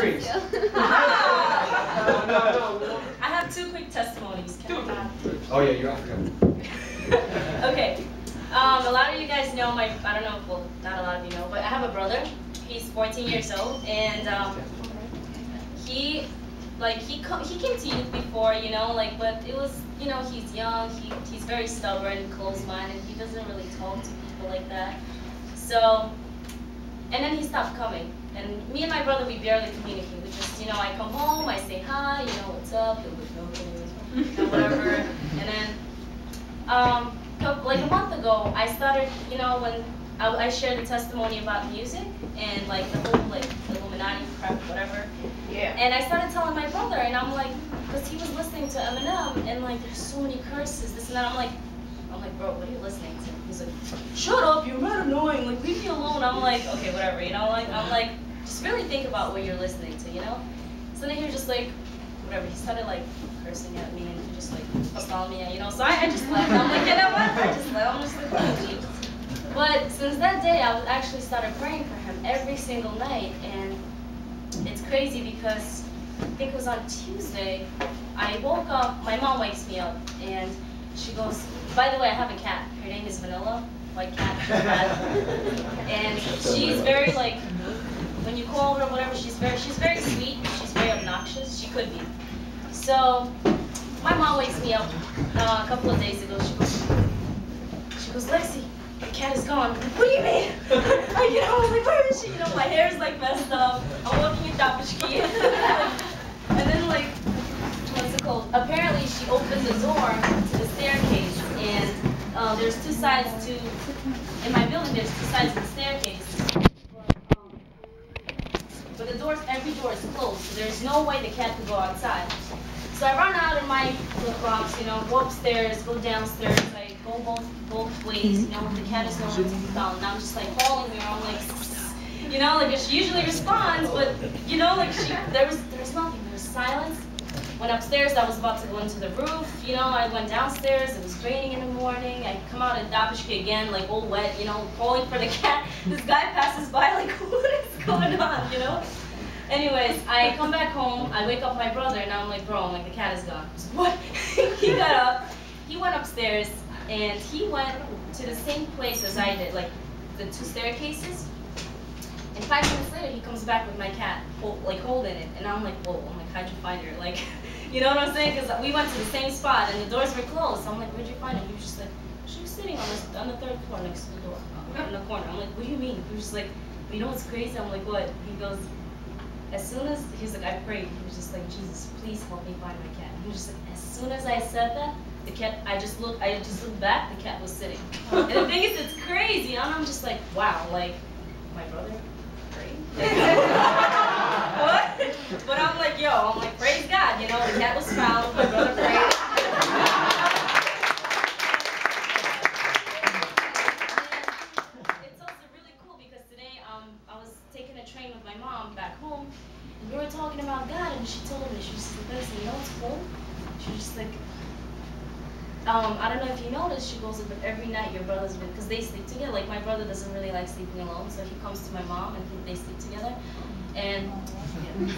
trees. I have two quick testimonies. Oh yeah, you're African. Okay. A lot of you guys know I don't know, well, not a lot of you know, but I have a brother. He's 14 years old, and he came to youth before, you know, like, but it was, you know, he's young, he's very stubborn, closed-minded, he doesn't really talk to people like that. So, and then he stopped coming. And me and my brother, we barely communicate. We just, you know, I come home, I say hi, you know, what's up, whatever. And then, like a month ago, I started, you know, when I shared the testimony about music and like the whole like Illuminati crap, whatever. Yeah. And I started telling my brother, and I'm like, because he was listening to Eminem, and like there's so many curses, this and that. I'm like, bro, what are you listening to? He's like, shut up, you're mad annoying, like leave me alone. I'm like, okay, whatever, you know, like I'm like, just really think about what you're listening to, you know? So then he was just like, whatever, he started like cursing at me, and he just like calling me, you know, so I just left. I'm like, you know what? I just left. I'm just like, oh, Jesus. But since that day, I actually started praying for him every single night, and it's crazy because I think it was on Tuesday, I woke up, my mom wakes me up, and she goes, by the way, I have a cat. Her name is Vanilla, white cat. And she's very like, when you call her, whatever, she's very sweet. She's very obnoxious. She could be. So my mom wakes me up a couple of days ago. She goes, Lexi, the cat is gone. I'm like, what do you mean? Like, you know, I was like, where is she? You know, my hair is like messed up. I'm walking in Tapashki. And then like, what's it called? Apparently she opens the door to the staircase, and there's two sides to, in my building there's two sides to the staircase. But the doors, every door is closed, so there's no way the cat could go outside. So I run out in my flip-flops, you know, go upstairs, go downstairs, I go both ways, you know, the cat is nowhere to be found. And I'm just like calling her, I'm like, you know, like she usually responds, but you know, like there was nothing, there was silence. Went upstairs, I was about to go into the roof, you know, I went downstairs, it was raining in the morning, I come out in Dapishke again, like all wet, you know, calling for the cat. This guy passes by like, what is going on, you know? Anyways, I come back home, I wake up my brother, and I'm like, bro, I'm like, the cat is gone. He's like, what? He got up, he went upstairs, and he went to the same place as I did, like the two staircases. And 5 minutes later, he comes back with my cat, holding it, and I'm like, whoa, I'm like, how'd you find her? Like, you know what I'm saying? Because we went to the same spot, and the doors were closed. So I'm like, where'd you find her? He was just like, she was sitting on the third floor next to the door, in the corner. I'm like, what do you mean? He was just like, you know what's crazy? I'm like, what? He goes, as soon as, he's like, I prayed. He was just like, Jesus, please help me find my cat. He was just like, as soon as I said that, the cat, I just looked back, the cat was sitting. And the thing is, it's crazy. And I'm just like, wow, like, my brother prayed? What? But I'm like, yo, I'm like, praise God, you know, the cat was found, my brother prayed. It's also really cool because today I was taking a train with my mom back home, and we were talking about God, and she told me, she was just like, you know what's cool? She was just like, I don't know if you noticed, she goes, but every night your brother's been, because they sleep together, like my brother doesn't really like sleeping alone, so he comes to my mom and they sleep together, and and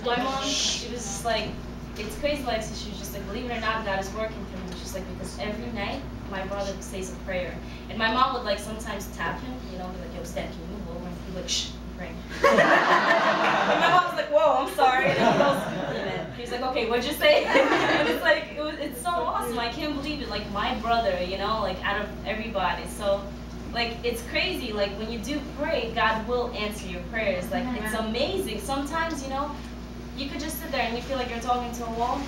my mom, she was just like, it's crazy, Alexis, she was just like, believe it or not, God is working through me. She's like, because every night my brother says a prayer, and my mom would like sometimes tap him, you know, like, yo, Stan, can you move over? And he'd be like, shh, I'm praying. And my mom's like, whoa, I'm sorry. And he goes, amen. He's like, okay, what'd you say? And it's like, it's so awesome. I can't believe it. Like my brother, you know, like out of everybody. So, like, it's crazy. Like when you do pray, God will answer your prayers. Like it's amazing. Sometimes, you know, you could just sit there and you feel like you're talking to a wall.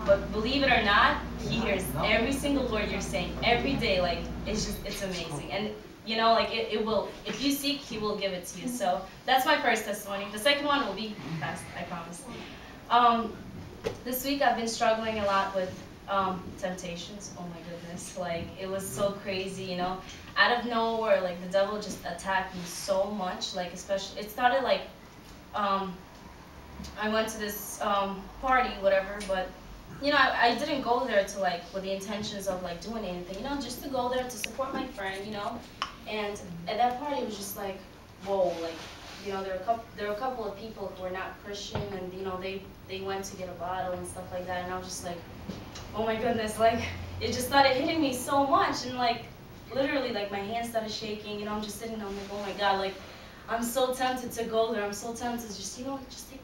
But believe it or not, He hears every single word you're saying every day. Like it's amazing. And you know, like it will, if you seek, He will give it to you. So that's my first testimony. The second one will be fast, I promise. This week I've been struggling a lot with temptations. Oh my goodness, like it was so crazy, you know. Out of nowhere, like the devil just attacked me so much. Like especially, it started like, I went to this party, whatever, but you know, I didn't go there to like with the intentions of like doing anything, you know, just to go there to support my friend, you know. And at that party, it was just like, whoa, like, you know, there were a couple of people who were not Christian, and you know, they went to get a bottle and stuff like that, and I was just like, oh my goodness, like, it just started hitting me so much, and like, literally, like, my hands started shaking, you know, I'm just sitting there, I'm like, oh my God, like, I'm so tempted to go there, I'm so tempted to just, you know, just take